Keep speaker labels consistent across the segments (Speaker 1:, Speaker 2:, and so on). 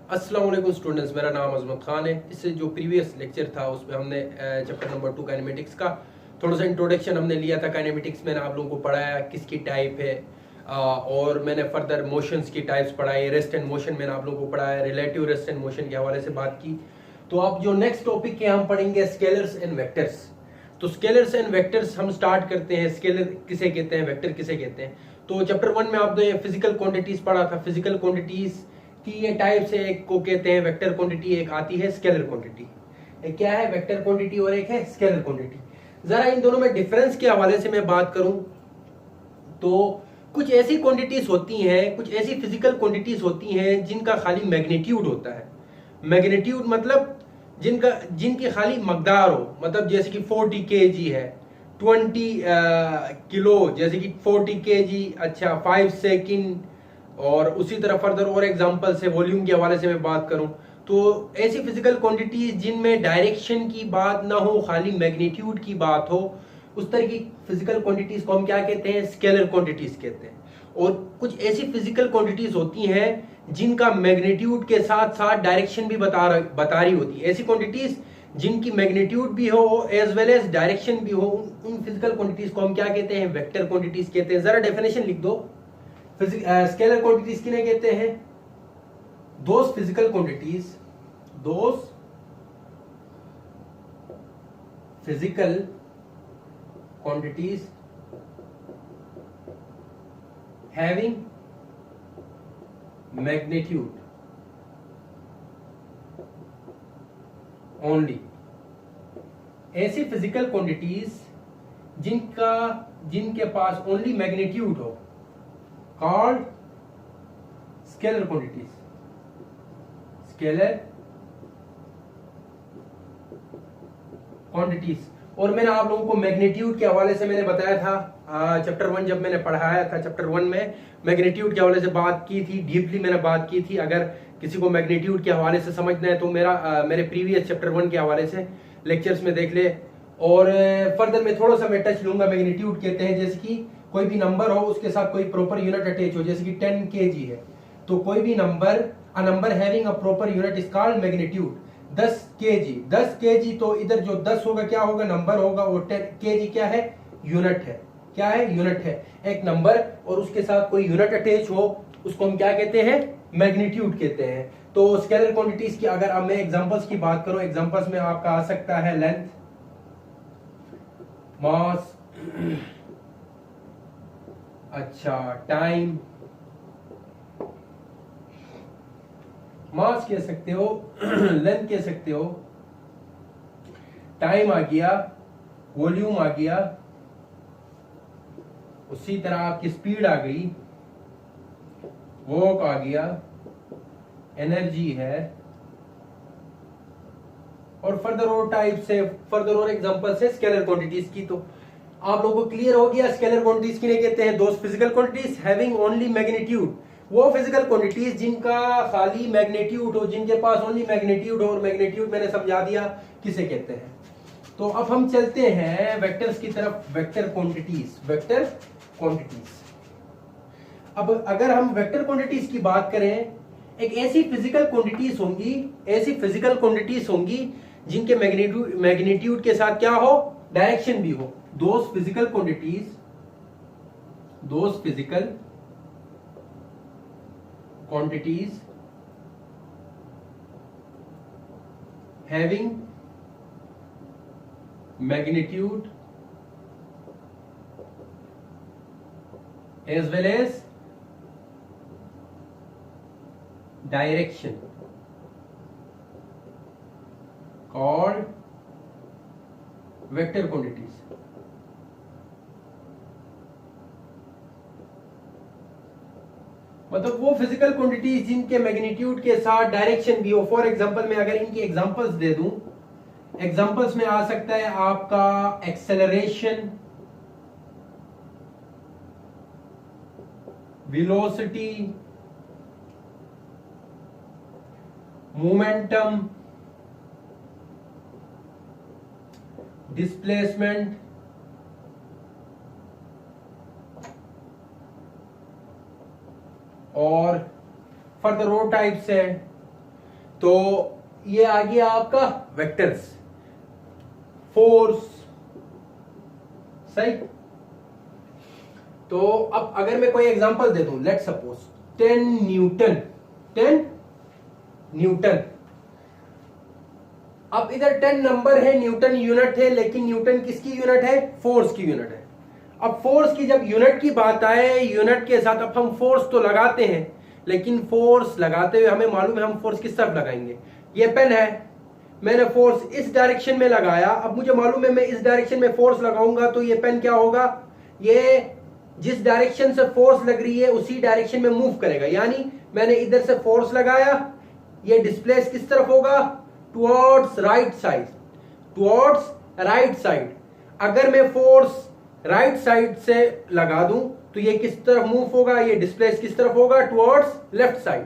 Speaker 1: अस्सलाम वालेकुम स्टूडेंट्स, मेरा नाम अजमत खान है। इससे जो प्रीवियस लेक्चर था उसमें हमने चैप्टर नंबर 2 काइनेमेटिक्स का थोड़ा सा इंट्रोडक्शन हमने लिया था। काइनेमेटिक्स मैंने आप लोगों को पढ़ाया किसकी टाइप है, और मैंने फर्दर मोशंस की टाइप्स पढ़ाई। रेस्ट एंड मोशन मैंने आप लोगों को पढ़ाया, रिलेटिव रेस्ट एंड मोशन के हवाले से बात की। तो अब जो नेक्स्ट टॉपिक है हम पढ़ेंगे स्केलर्स एंड वेक्टर्स। तो स्केलर्स एंड वेक्टर्स हम स्टार्ट करते हैं। स्केलर किसे कहते हैं, वेक्टर किसे कहते हैं। तो चैप्टर 1 में आपने फिजिकल क्वांटिटीज पढ़ा था। फिजिकल क्वांटिटीज की ये टाइप से एक को कहते हैं वेक्टर क्वांटिटी, एक आती है स्केलर क्वांटिटी। एक क्या है वेक्टर क्वांटिटी और एक है स्केलर क्वांटिटी। जरा इन दोनों में डिफरेंस के हवाले से मैं बात करूं तो कुछ ऐसी क्वांटिटीज होती हैं, कुछ ऐसी फिजिकल क्वांटिटीज होती हैं जिनका खाली मैग्नीट्यूड होता है। मैग्नीट्यूड मतलब जिनकी खाली मकदार हो, मतलब जैसे कि 40 kg है, 20 किलो, जैसे कि 40 kg, अच्छा 5 सेकंड। और उसी तरह फर्दर और एग्जांपल से वॉल्यूम के हवाले से मैं बात करूं तो ऐसी फिजिकल क्वांटिटीज जिनमें डायरेक्शन की बात ना हो, खाली मैग्नीट्यूड की बात हो, उस तरह की फिजिकल क्वांटिटीज को हम क्या कहते हैं, स्केलर क्वांटिटीज कहते हैं। और कुछ ऐसी फिजिकल क्वांटिटीज होती हैं जिनका मैग्नीट्यूड के साथ साथ डायरेक्शन भी बता रही होती है। ऐसी क्वांटिटीज जिनकी मैग्नीट्यूड भी हो एज वेल एज डायरेक्शन भी हो, उन फिजिकल क्वांटिटीज को हम क्या कहते हैं, वेक्टर क्वांटिटीज कहते हैं। जरा डेफिनेशन लिख दो। स्केलर क्वांटिटीज किन्हें कहते हैं, those physical quantities, those physical quantities having magnitude only. ऐसी फिजिकल क्वांटिटीज जिनके पास ओनली मैग्नीट्यूड हो, called scalar quantities. Scalar quantities. और मैंने आप लोगों को मैग्नीट्यूड के हवाले से मैंने बताया था चैप्टर 1 जब मैंने पढ़ाया था। चैप्टर 1 में मैग्नीट्यूड के हवाले से बात की थी, डीपली मैंने बात की थी। अगर किसी को मैग्नीट्यूड के हवाले से समझना है तो मेरे प्रीवियस चैप्टर 1 के हवाले से लेक्चर्स में देख ले। और फर्दर में थोड़ा सा मैं टच लूंगा। मैग्नीट्यूड कहते हैं जैसे कि कोई भी नंबर हो, उसके साथ कोई प्रॉपर यूनिट अटैच हो, जैसे कि 10 kg है तो कोई भी number, a number having a proper unit is called magnitude. 10 kg तो इधर जो 10 होगा क्या होगा, नंबर होगा, और 10 kg क्या है, यूनिट है। क्या है, यूनिट है। एक नंबर और उसके साथ कोई यूनिट अटैच हो उसको हम क्या कहते हैं, मैग्नीट्यूड कहते हैं। तो स्केलर क्वांटिटीज की अगर अब मैं एग्जांपल्स की बात करूं, एग्जांपल्स में आपका आ सकता है लेंथ, मास, अच्छा टाइम, मास कह सकते हो, लेंथ कह सकते हो, टाइम आ गया, वॉल्यूम आ गया, उसी तरह आपकी स्पीड आ गई, वर्क आ गया, एनर्जी है, और फर्दर और टाइप से फर्दर और एग्जांपल से स्केलर क्वांटिटीज की। तो आप लोगों को क्लियर हो गया स्केलर क्वांटिटीज किन्हें कहते हैं, दोस्त physical quantities having only magnitude. वो फिजिकल क्वांटिटीज जिनका खाली मैग्नीट्यूड हो, जिनके पास ओनली मैग्नीट्यूड हो, और मैग्नीट्यूड मैंने समझा दिया किसे कहते हैं। तो अब हम चलते हैं वेक्टर्स की तरफ। Vector quantities, vector quantities. अब अगर हम वेक्टर क्वांटिटीज की बात करें, एक ऐसी फिजिकल क्वांटिटीज होंगी, ऐसी फिजिकल क्वांटिटीज होंगी जिनके मैग्नीट्यूड के साथ क्या हो, डायरेक्शन भी हो। Those physical quantities, those physical quantities having magnitude as well as direction called vector quantities। मतलब वो फिजिकल क्वांटिटीज जिनके मैग्नीट्यूड के साथ डायरेक्शन भी हो। फॉर एग्जांपल मैं अगर इनकी एग्जांपल्स दे दूं, एग्जांपल्स में आ सकता है आपका एक्सेलरेशन, वेलोसिटी, मोमेंटम, डिस्प्लेसमेंट, और फर्दर और टाइप्स है। तो ये आ गया आपका वेक्टर्स, फोर्स, सही। तो अब अगर मैं कोई एग्जांपल दे दूं, लेट सपोज 10 न्यूटन, 10 न्यूटन। अब इधर 10 नंबर है, न्यूटन यूनिट है, लेकिन न्यूटन किसकी यूनिट है? फोर्स की यूनिट है। अब फोर्स की जब यूनिट की बात आए, यूनिट के साथ अब हम फोर्स तो लगाते हैं, लेकिन फोर्स लगाते हुए हमें मालूम है हम फोर्स किस तरफ लगाएंगे। ये पेन है, मैंने फोर्स इस डायरेक्शन में लगाया, अब मुझे मालूम है मैं इस डायरेक्शन में फोर्स लगाऊंगा तो ये पेन क्या होगा, ये जिस डायरेक्शन से फोर्स लग रही है उसी डायरेक्शन में मूव करेगा। यानी मैंने इधर से फोर्स लगाया, ये डिस्प्लेस किस तरफ होगा? Towards right side, towards right side. अगर मैं फोर्स राइट साइड से लगा दूं तो ये किस तरफ मूव होगा? ये डिस्प्लेस किस तरफ होगा? Towards left side.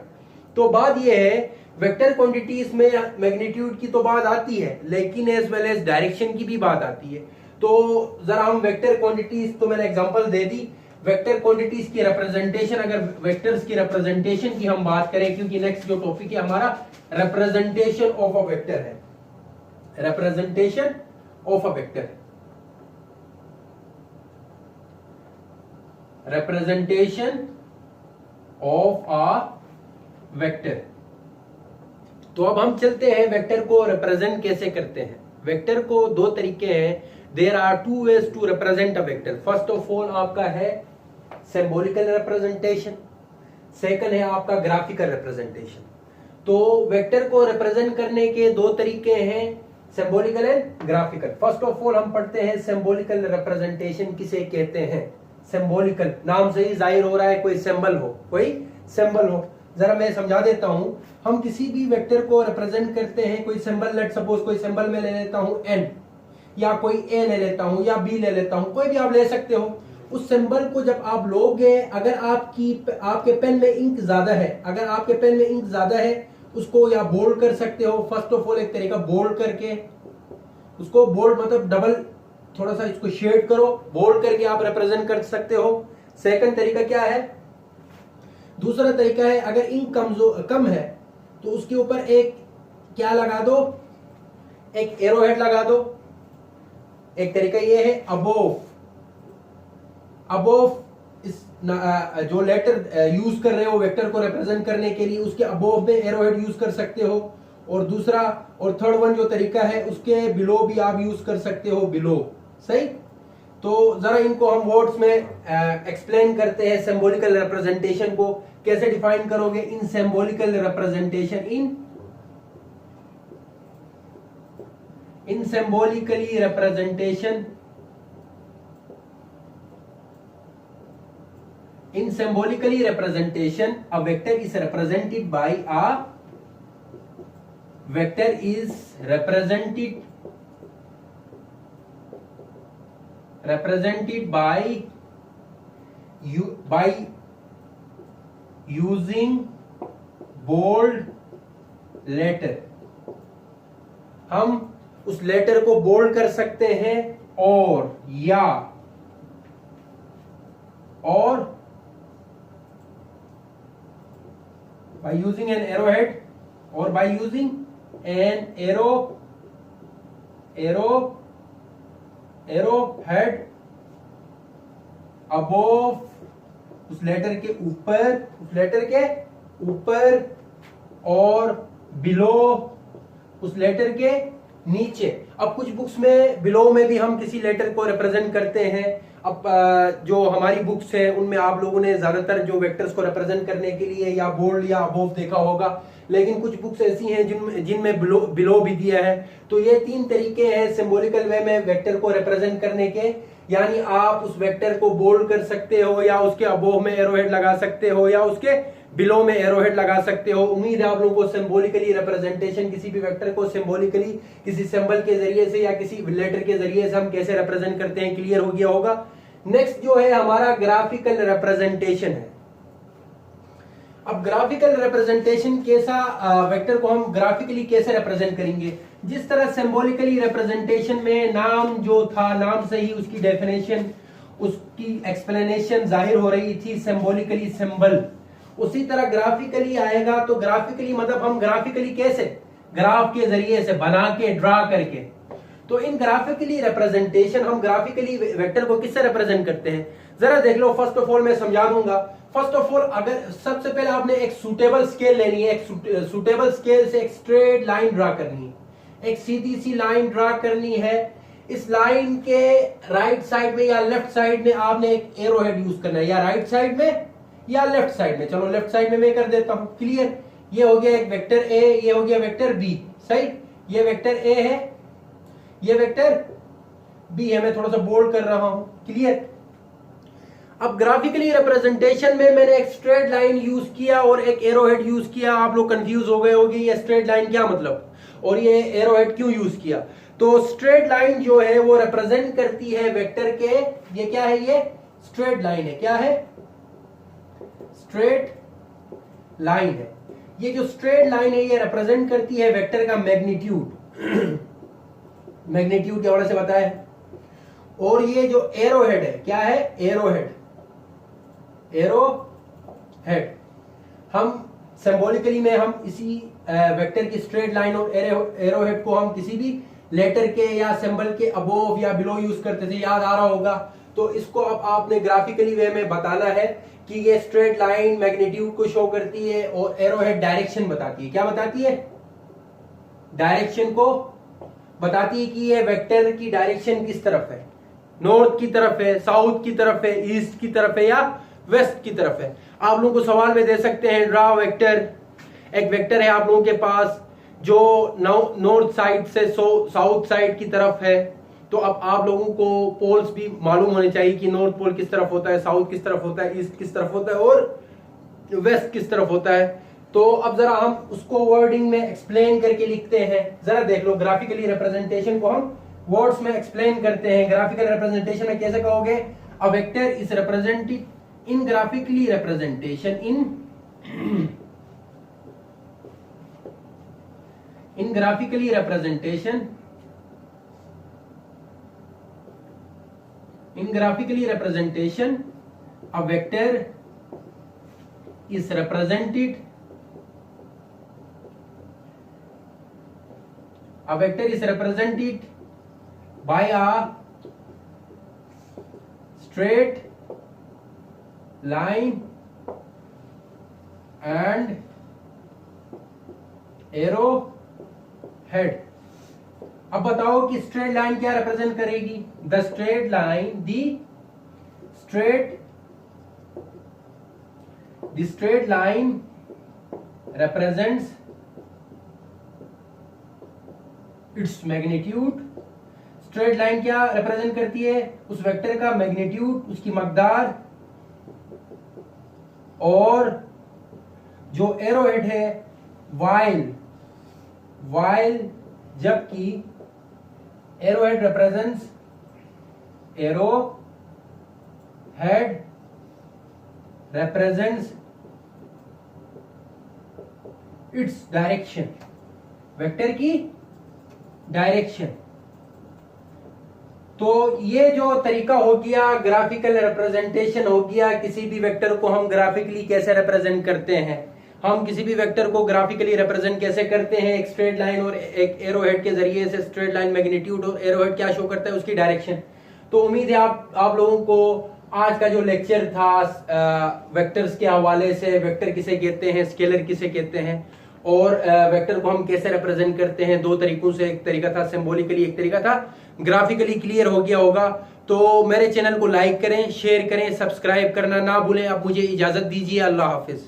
Speaker 1: तो बात ये है, वेक्टर क्वांटिटीज में मैग्नीट्यूड की तो बात आती है, लेकिन एज वेल एज डायरेक्शन की भी बात आती है। तो जरा हम वेक्टर क्वांटिटीज, तो मैंने एग्जांपल दे दी। वेक्टर क्वांटिटीज की रिप्रेजेंटेशन, अगर वेक्टर्स की रिप्रेजेंटेशन की हम बात करें, क्योंकि नेक्स्ट जो टॉपिक है हमारा रिप्रेजेंटेशन ऑफ अ वेक्टर है, representation of a vector, representation of a vector. तो अब हम चलते हैं वेक्टर को रिप्रेजेंट कैसे करते हैं। वेक्टर को दो तरीके हैं, there are two ways to represent a vector. First of all आपका है सिंबॉलिकल रिप्रेजेंटेशन, सेकंड है आपका ग्राफिकल रिप्रेजेंटेशन। तो वेक्टर को रिप्रेजेंट करने के दो तरीके हैं, symbolical and graphical. First of all हम पढ़ते हैं सिंबॉलिकल रिप्रेजेंटेशन किसे कहते हैं। सिंबॉलिकल, नाम से ही जाहिर हो रहा है कोई सिंबल हो, कोई सिंबल हो। जरा मैं समझा देता हूं, हम किसी भी वेक्टर को रिप्रेजेंट करते हैं, कोई सिंबल, लेट सपोज कोई सिंबल में ले लेता हूं n, या कोई a ले लेता हूं, या b ले लेता हूं, कोई भी आप ले सकते हो। उस सिंबल को जब आप लोगे, अगर आपके पेन में इंक ज्यादा है, अगर आपके पेन में इंक ज्यादा है, उसको या बोल्ड कर सकते हो। फर्स्ट ऑफ ऑल एक तरीका बोल्ड करके, उसको बोल्ड मतलब डबल, थोड़ा सा इसको शेड करो, बोल्ड करके आप रिप्रेजेंट कर सकते हो। सेकंड तरीका क्या है? दूसरा तरीका है, अगर इंक कम है तो उसके ऊपर एक क्या लगा दो, एक एरो हेड लगा दो। एक तरीका ये है अबोव, अबोव इस जो लेटर यूज कर रहे हो वेक्टर को रिप्रेजेंट करने के लिए, उसके अबोव में एरो हेड यूज कर सकते हो। और दूसरा और थर्ड वन जो तरीका है, उसके बिलो भी आप यूज कर सकते हो, बिलो, सही। तो जरा इनको हम वर्ड्स में एक्सप्लेन करते हैं। सिंबॉलिकल रिप्रेजेंटेशन को कैसे डिफाइन करोगे? In symbolical representation, in symbolically representation, in symbolically representation a vector is represented by a vector is represented by using bold letter। हम उस लेटर को बोल्ड कर सकते हैं और by using an arrowhead, or by using an arrowhead above, उस letter के ऊपर, और बिलो, उस लेटर के नीचे। अब कुछ बुक्स में बिलो में भी हम किसी लेटर को रिप्रेजेंट करते हैं। अब जो हमारी बुक्स है उनमें आप लोगों ने ज्यादातर जो वेक्टर्स को रिप्रेजेंट करने के लिए या बोल्ड या अबोव देखा होगा, लेकिन कुछ बुक्स ऐसी हैं जिनमें बिलो भी दिया है। तो ये तीन तरीके हैं सिंबॉलिकल वे में वेक्टर को रिप्रेजेंट करने के। यानी आप उस वेक्टर को बोल्ड कर सकते हो, या उसके अबोव में एरोहेड लगा सकते हो, या उसके बिलो में एरोहेड लगा सकते हो। उम्मीद है आप लोगों को सिंबॉलिकली रिप्रेजेंटेशन, किसी भी वेक्टर को सिंबॉलिकली किसी सिंबल के जरिए से या किसी लेटर के जरिए से हम कैसे रिप्रेजेंट करते हैं, क्लियर हो गया होगा। नेक्स्ट जो है हमारा ग्राफिकल रिप्रेजेंटेशन है। अब ग्राफिकल रिप्रेजेंटेशन कैसा, वेक्टर को हम ग्राफिकली कैसे रिप्रेजेंट करेंगे? जिस तरह सिंबॉलिकली रिप्रेजेंटेशन में नाम जो था, नाम से ही उसकी डेफिनेशन, उसकी एक्सप्लेनेशन जाहिर हो रही थी, सिंबॉलिकली सिंबल। उसी तरह ग्राफिकली आएगा, तो ग्राफिकली मतलब हम ग्राफिकली कैसे, ग्राफ के जरिए से बना के, ड्रा करके। तो इन ग्राफिकली रिप्रेजेंटेशन, हम ग्राफिकली वेक्टर को किससे रिप्रेजेंट करते हैं, जरा देख लो। फर्स्ट ऑफ ऑल मैं समझा दूंगा। फर्स्ट ऑफ ऑल, अगर सबसे पहले आपने एक सूटेबल स्केल लेनी है, एक सूटेबल स्केल से एक स्ट्रेट लाइन ड्रा करनी है, एक सीधी सी लाइन ड्रा करनी है। इस लाइन के राइट साइड में या लेफ्ट साइड में आपने एक एरो हेड यूज करना है, या राइट साइड में या लेफ्ट साइड में। चलो लेफ्ट साइड में मैं कर देता हूं, क्लियर। ये हो गया एक वेक्टर ए, ये हो गया वेक्टर बी, सही। ये वेक्टर ए है, ये वेक्टर बी है, मैं थोड़ा सा बोल्ड कर रहा हूं, क्लियर। अब ग्राफिकली रिप्रेजेंटेशन में मैंने एक स्ट्रेट लाइन यूज किया और एक एरो हेड यूज किया। आप लोग कंफ्यूज हो गए होंगे ये स्ट्रेट लाइन क्या मतलब और ये एरो हेड क्यों यूज किया। तो स्ट्रेट लाइन जो है वो रिप्रेजेंट करती है वेक्टर के, ये क्या है, ये स्ट्रेट लाइन है, क्या है, स्ट्रेट लाइन है। ये जो स्ट्रेट लाइन है ये रिप्रेजेंट करती है वेक्टर का मैग्नीट्यूड। मैग्नीट्यूड क्या से बताया। और ये जो एरो हेड है, क्या है, एरो हेड, एरो हेड। हम सिंबॉलिकली में हम इसी वेक्टर की स्ट्रेट लाइन और एरो हेड को हम किसी भी लेटर के या सिंबल के अबोव या बिलो यूज करते थे, याद आ रहा होगा। तो इसको अब आपने ग्राफिकली वे में बताना है कि ये स्ट्रेट लाइन मैग्नीट्यूड को शो करती है और एरो हेड डायरेक्शन बताती है। क्या बताती है, डायरेक्शन को बताती है कि ये वेक्टर की डायरेक्शन किस तरफ है, नॉर्थ की तरफ है, साउथ की तरफ है, ईस्ट की तरफ है या वेस्ट की तरफ है। आप लोगों को सवाल में दे सकते हैं, ड्रा वेक्टर। एक वेक्टर है आप लोगों के पास जो नॉर्थ साइड से साउथ साइड की तरफ है। तो अब आप लोगों को पोल्स भी मालूम होने चाहिए कि नॉर्थ पोल किस तरफ होता है, साउथ किस तरफ होता है, ईस्ट किस तरफ होता है और वेस्ट किस तरफ होता है। तो अब जरा हम उसको वर्डिंग में एक्सप्लेन करके लिखते हैं। जरा देख लो, ग्राफिकली रिप्रेजेंटेशन को हम वर्ड्स में एक्सप्लेन करते हैं। ग्राफिकल रिप्रेजेंटेशन में कैसे कहोगे, a vector is represented in graphically representation in graphically representation, in graphically representation a vector is represented, a vector is represented by a straight line and arrow head. अब बताओ कि straight line क्या represent करेगी, the straight line, the straight line represents its magnitude. Straight line क्या represent करती है, उस vector का मैग्नीट्यूड, उसकी मकदार। और जो एरो हेड है वाइल जबकि arrow head represents, arrow head represents its direction, vector की डायरेक्शन। तो ये जो तरीका हो गया, ग्राफिकल रिप्रेजेंटेशन हो गया। किसी भी वेक्टर को हम ग्राफिकली कैसे रिप्रेजेंट करते हैं, हम किसी भी वेक्टर को ग्राफिकली रिप्रेजेंट कैसे करते हैं, एक स्ट्रेट लाइन और एक एरो हेड के जरिए से। स्ट्रेट लाइन मैग्नीट्यूड और एरो हेड क्या शो करता है, उसकी डायरेक्शन। तो उम्मीद है आप लोगों को आज का जो लेक्चर था वेक्टर्स के हवाले से, वेक्टर किसे कहते हैं, स्केलर किसे कहते हैं और वेक्टर को हम कैसे रिप्रेजेंट करते हैं, दो तरीकों से, एक तरीका था सिंबॉलिकली, एक तरीका था ग्राफिकली, क्लियर हो गया होगा। तो मेरे चैनल को लाइक करें, शेयर करें, सब्सक्राइब करना ना भूलें। अब मुझे इजाजत दीजिए, अल्लाह हाफिज।